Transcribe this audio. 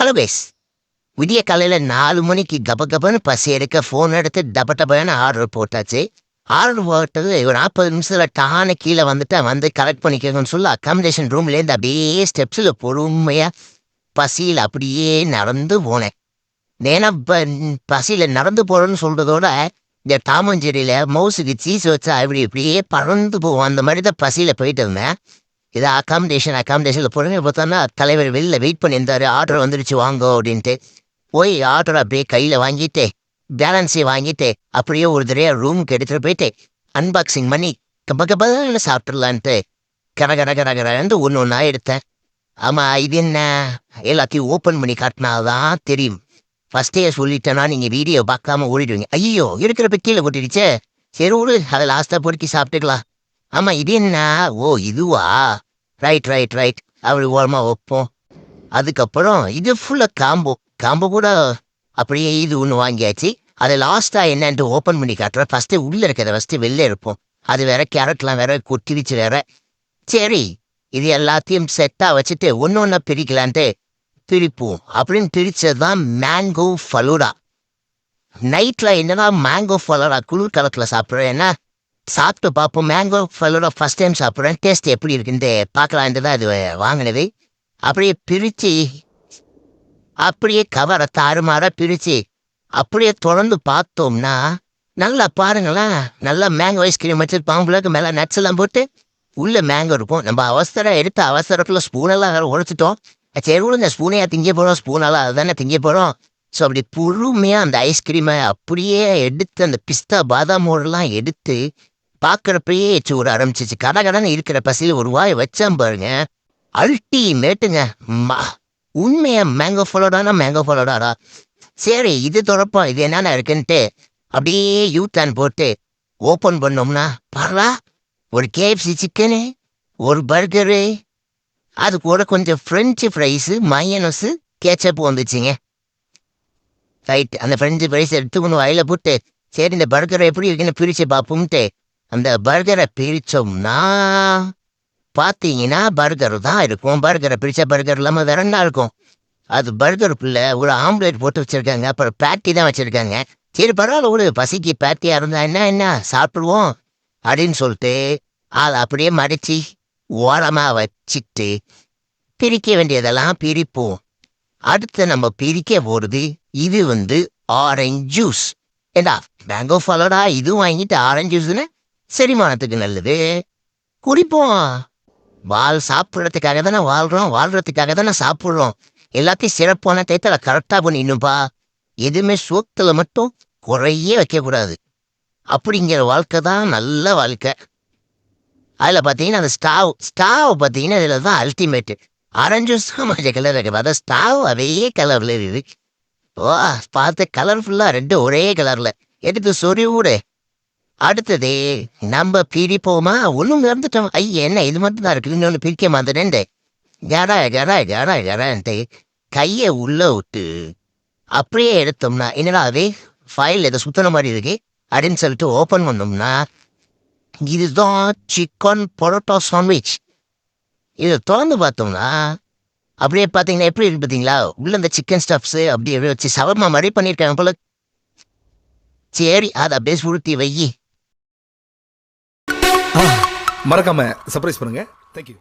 Hello guys. விடிய காலையில் 4 மணிக்கு கபகபன்னு பசி எடுக்க ஃபோன் எடுத்து டபன்னு ஆர்டர் போட்டாச்சு. ஆர்டர் போட்டது ஒரு 40 நிமிஷத்தில் டான கீழே வந்து கலெக்ட் பண்ணிக்கோங்கன்னு சொல்லி அக்காமடேஷன் ரூம்லேருந்து அப்படியே ஸ்டெப்ஸில் பொறுமையாக பசியில் அப்படியே நடந்து போனேன். ஏன்னா பசியில் நடந்து போகிறேன்னு சொல்கிறதோட இந்த டாமஞ்சேரியில் மவுஸுக்கு சீஸ் வச்சா இப்படியே பறந்து போவோம். அந்த மாதிரி தான் பசியில் போயிட்டு இருந்தேன். இதை அக்காமடேஷனில் பொறுமையை பார்த்தோன்னா தலைவர் வெளியில் வெயிட் பண்ணியிருந்தாரு. ஆர்டர் வந்துடுச்சு வாங்கோ அப்படின்ட்டு போய் ஆர்டர் அப்படியே கையில் வாங்கிட்டு பேலன்ஸை வாங்கிட்டு அப்படியே ஒரு தடவை ரூமுக்கு எடுத்துகிட்டு போயிட்டு அன்பாக்சிங் பண்ணி கபகபன்னு சாப்பிட்றலான்ட்டு கடகடகடகடன்ட்டு ஒன்று எடுத்தேன். ஆமாம், இது என்ன எல்லாத்தையும் ஓப்பன் பண்ணி காட்டினாதான் தெரியும். ஃபஸ்ட்டே சொல்லிட்டேன்னா நீங்கள் வீடியோ பார்க்காம ஓடிடுவீங்க. ஐயோ இருக்கிறப்ப கீழே போட்டுடுச்சே, சரி விடு, அதை லாஸ்ட்டாக பொறுக்கி சாப்பிட்டுக்கலாம். ஆமாம், இது என்ன? ஓ இதுவா, ரைட் அப்படி ஓரமாக வைப்போம். அதுக்கப்புறம் இது ஃபுல்லாக காம்போ கூட அப்படியே இது ஒன்று வாங்கியாச்சு. அதை லாஸ்ட்டாக என்னன்ட்டு ஓப்பன் பண்ணி காட்டுறேன். ஃபஸ்ட்டு உள்ளே இருக்கிறத ஃபஸ்ட்டு வெளில இருப்போம். அது வேற கேரட்லாம் வேற கொட்டிடுச்சு வேற. சரி, இது எல்லாத்தையும் செட்டாக வச்சுட்டு ஒன்று பிரிக்கலான்ட்டு பிரிப்போம். அப்படின்னு பிரித்தது தான் மேங்கோ ஃபலூடா. நைட்டில் என்னன்னா மேங்கோ ஃபலூடா குளிர் காலத்தில் சாப்பிட்றேன். என்ன சாப்பிட்டு பார்ப்போம். மேங்கோ ஃபலூடா ஃபஸ்ட் டைம் சாப்பிட்றேன். டேஸ்ட் எப்படி இருக்குன்ட்டு பார்க்கலான்ட்டு தான் அது வாங்கினது. அப்படியே பிரித்து அப்படியே கவரை தாறுமாறாக பிரித்து அப்படியே தொடர்ந்து பார்த்தோம்னா நல்லா பாருங்களேன், நல்லா மேங்கோ ஐஸ்கிரீம் வச்சுருப்பாங்க. பிள்ளைக்கு மேலே நட்ஸ் எல்லாம் போட்டு உள்ளே மேங்கோ இருக்கும். நம்ம அவசரத்தில் ஸ்பூனெல்லாம் வேறு உடைச்சிட்டோம். சரி இந்த ஸ்பூனையாக திங்க போகிறோம், ஸ்பூனெல்லாம் அதுதானே திங்க போகிறோம். ஸோ அப்படி பொறுமையாக அந்த ஐஸ்கிரீமை அப்படியே எடுத்து அந்த பிஸ்தா பாதாமோடெல்லாம் எடுத்து பார்க்குறப்பயே சூட ஆரம்பிச்சிச்சு. கடன்னு இருக்கிற பசியில் ஒரு வாய் வச்சான் பாருங்க, அல்டிமேட்டுங்க. உண்மையா மேங்கோ ஃபலோடாடா. சரி இது தொடப்போம், இது என்னென்ன இருக்குன்ட்டு அப்படியே யூ-டர்ன் போட்டு ஓப்பன் பண்ணோம்னா பாரா ஒரு KFC சிக்கனு, ஒரு பர்கரு, அது கூட கொஞ்சம் ஃப்ரெஞ்சு ஃப்ரைஸு, மயனஸு, கேச்சப் வந்துச்சுங்க. ரைட், அந்த ஃப்ரெஞ்சு ஃப்ரைஸ் எடுத்து ஒன்று வாயில் போட்டு சரி இந்த பர்கரை எப்படி இருக்குன்னு பிரித்து பார்ப்போம்ட்டு அந்த பர்கரை பிரித்தோம்னா பார்த்தீங்கன்னா பர்கர் தான் இருக்கும். பர்கரை பிரித்தா பர்கர் இல்லாமல் வேற என்ன இருக்கும்? அது பர்கருக்குள்ளே ஒரு ஆம்லேட் போட்டு வச்சுருக்காங்க. அப்புறம் பேட்டி தான் வச்சுருக்காங்க. சரி பரவாயில்ல, ஒரு பசிக்கு பேட்டியாக இருந்தால் என்ன சாப்பிடுவோம் அப்படின்னு சொல்லிட்டு அதை அப்படியே மடித்து ஓரமாக வச்சுட்டு பிரிக்க வேண்டியதெல்லாம் பிரிப்போம். அடுத்து நம்ம பிரிக்க போகிறது இது ஆரஞ்சு ஜூஸ். ஏண்டா மேங்கோ ஃபலோடா இது வாங்கிட்டு ஆரஞ்சு ஜூஸ்னு செரிமானத்துக்கு நல்லது, குடிப்போம். சாப்பிட்றதுக்காக தானே வாழ்கிறதுக்காக தானே சாப்பிட்றோம். எல்லாத்தையும் சிறப்பான டயத்தில் கரெக்டாக பண்ணிடணும்ப்பா. எதுவுமே சோத்தில் மட்டும் குறையே வைக்கக்கூடாது. அப்படிங்கிற வாழ்க்கை தான் நல்ல வாழ்க்கை. அதில் பார்த்தீங்கன்னா அந்த ஸ்டாவ் பார்த்தீங்கன்னா இதில் தான் அல்டிமேட்டு. ஆரஞ்சு மஞ்சள் கலர் இருக்குது, அதான் ஸ்டாவ் அதே கலரில் இருக்குது. ஓ பார்த்து கலர்ஃபுல்லாக ரெண்டு ஒரே கலரில் எடுத்து சொறிவிடு. அடுத்தது நம்ம பிரிப்போமா? ஒன்றும் இறந்துட்டோம். என்ன இது மட்டும் தான் இருக்குது, இன்னொன்று பிரிக்க மாட்டேன்ட்டு கடான்ட்டு கையை உள்ளே விட்டு அப்படியே எடுத்தோம்னா என்னடா அதே ஃபைல் எதை சுத்தின மாதிரி இருக்கு அப்படின்னு சொல்லிட்டு ஓப்பன் பண்ணோம்னா இதுதான் சிக்கன் பரோட்டா சாண்ட்விச். இதை திறந்து பார்த்தோம்னா அப்படியே பார்த்தீங்கன்னா எப்படி இருக்கு பார்த்தீங்களா? உள்ள இந்த சிக்கன் ஸ்டப்ஸு அப்படியே வச்சு சவர்மா மாதிரி பண்ணியிருக்காங்க போல. சரி அதை அப்படியே சுருட்டி வை. மறக்காம சர்ப்ரைஸ் பண்ணுங்க. தேங்க்யூ.